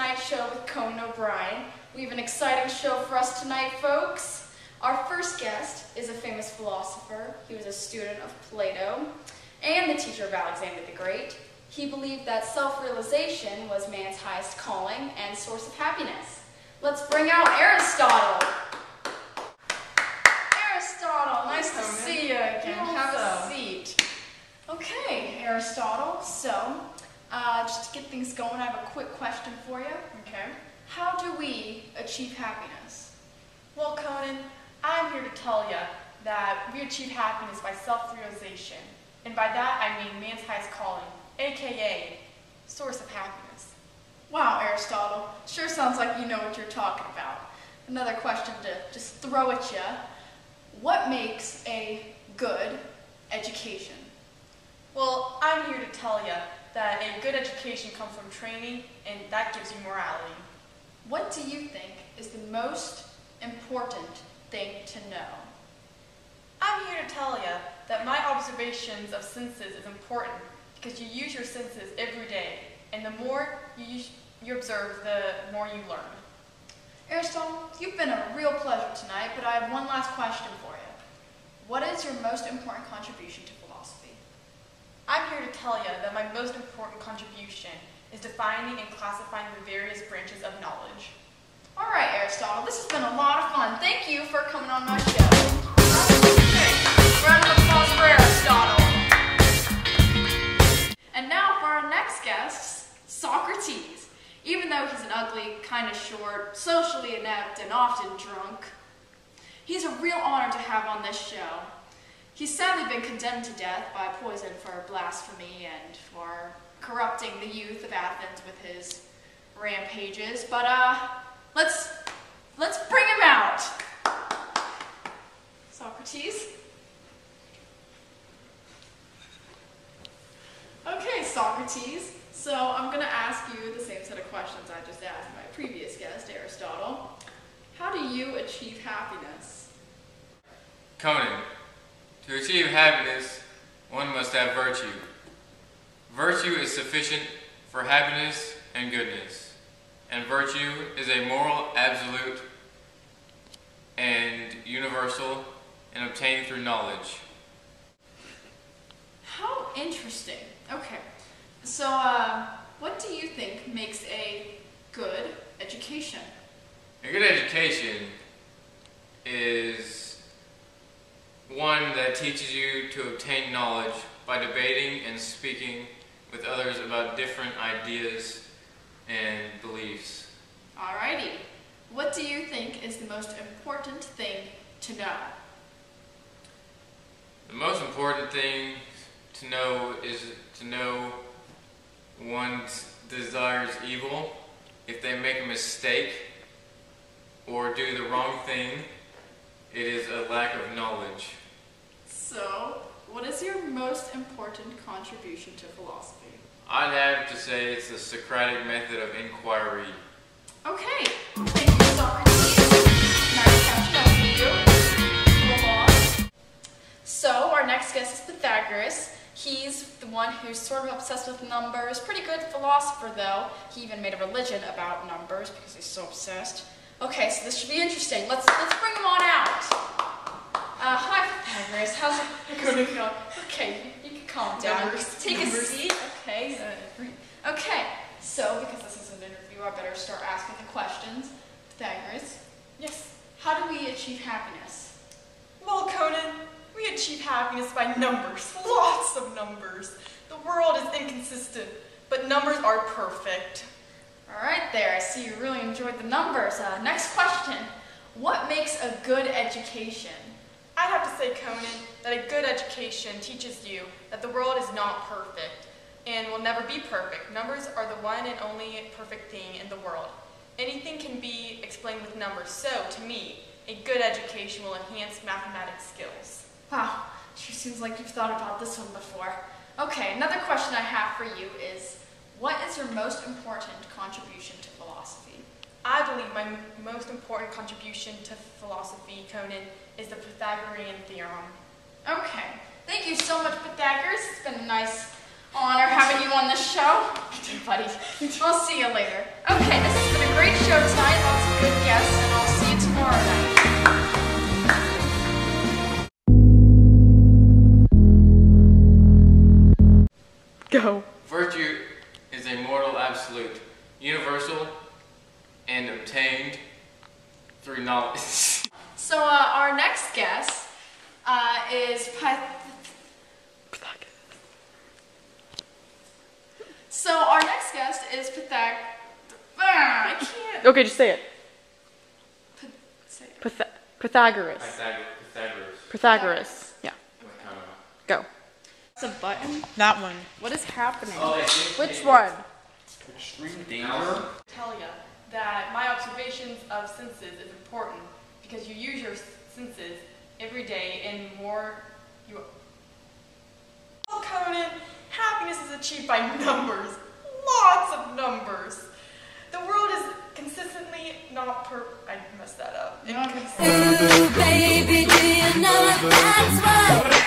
Tonight Show with Conan O'Brien. We have an exciting show for us tonight, folks. Our first guest is a famous philosopher. He was a student of Plato and the teacher of Alexander the Great. He believed that self-realization was man's highest calling and source of happiness. Let's bring out Aristotle. Aristotle, nice to see you again. Have a seat. Okay, Aristotle, so just to get things going, I have a quick question for you. Okay. How do we achieve happiness? Well, Conan, I'm here to tell you that we achieve happiness by self-realization. And by that, I mean man's highest calling, aka source of happiness. Wow, Aristotle, sure sounds like you know what you're talking about. Another question to just throw at you. What makes a good education? Well, I'm here to tell you that a good education comes from training, and that gives you morality. What do you think is the most important thing to know? I'm here to tell you that my observations of senses is important because you use your senses every day, and the more you observe, the more you learn. Aristotle, you've been a real pleasure tonight, but I have one last question for you. What is your most important contribution to philosophy? I'm here to tell you that my most important contribution is defining and classifying the various branches of knowledge. All right, Aristotle, this has been a lot of fun. Thank you for coming on my show. Round of applause for Aristotle. And now for our next guest, Socrates. Even though he's an ugly, kind of short, socially inept, and often drunk, he's a real honor to have on this show. He's sadly been condemned to death by poison for blasphemy and for corrupting the youth of Athens with his rampages. But let's bring him out. Socrates. Okay, Socrates. So I'm going to ask you the same set of questions I just asked my previous guest, Aristotle. How do you achieve happiness? Conan, to achieve happiness, one must have virtue. Virtue is sufficient for happiness and goodness, and virtue is a moral absolute and universal and obtained through knowledge. How interesting. Okay. So, what do you think makes a good education? A good education is one that teaches you to obtain knowledge by debating and speaking with others about different ideas and beliefs. Alrighty. What do you think is the most important thing to know? The most important thing to know is to know one's desires evil. If they make a mistake or do the wrong thing, it is a lack of knowledge. So, what is your most important contribution to philosophy? I'd have to say it's the Socratic method of inquiry. Okay, thank you, Socrates. Nice catching up with you. Move on. So, our next guest is Pythagoras. He's the one who's sort of obsessed with numbers. Pretty good philosopher, though. He even made a religion about numbers because he's so obsessed. Okay, so this should be interesting. Let's bring him on out. Hi, Pythagoras. How's it going? Okay, you can calm down. Take a seat. Okay. Okay. So, because this is an interview, I better start asking the questions. Pythagoras. Yes. How do we achieve happiness? Well, Conan, we achieve happiness by numbers. Lots of numbers. The world is inconsistent, but numbers are perfect. All right, there. I see you really enjoyed the numbers. Next question. What makes a good education? I'd have to say, Conan, that a good education teaches you that the world is not perfect and will never be perfect. Numbers are the one and only perfect thing in the world. Anything can be explained with numbers, so to me, a good education will enhance mathematics skills. Wow, sure seems like you've thought about this one before. Okay, another question I have for you is, what is your most important contribution to philosophy? I believe my most important contribution to philosophy, Conan, is the Pythagorean theorem. Okay, thank you so much, Pythagoras. It's been a nice honor having you on this show. Okay, buddy. I'll see you later. Okay, this show tonight. Lots of good guests, and I'll see you tomorrow night. Go. Virtue is a moral absolute, universal, and obtained through knowledge. So our next guest is I can't. Okay, just say it. Say it. Pythagoras. Pythagoras. Pythagoras. Yeah. Go. It's a button. That one. What is happening? Which one? Extreme danger. Tell you that my observations of senses is important because you use your senses every day and more you. Oh, Conan, happiness is achieved by numbers, lots of numbers. The world is consistently not I messed that up. Ooh, baby, do you know that's what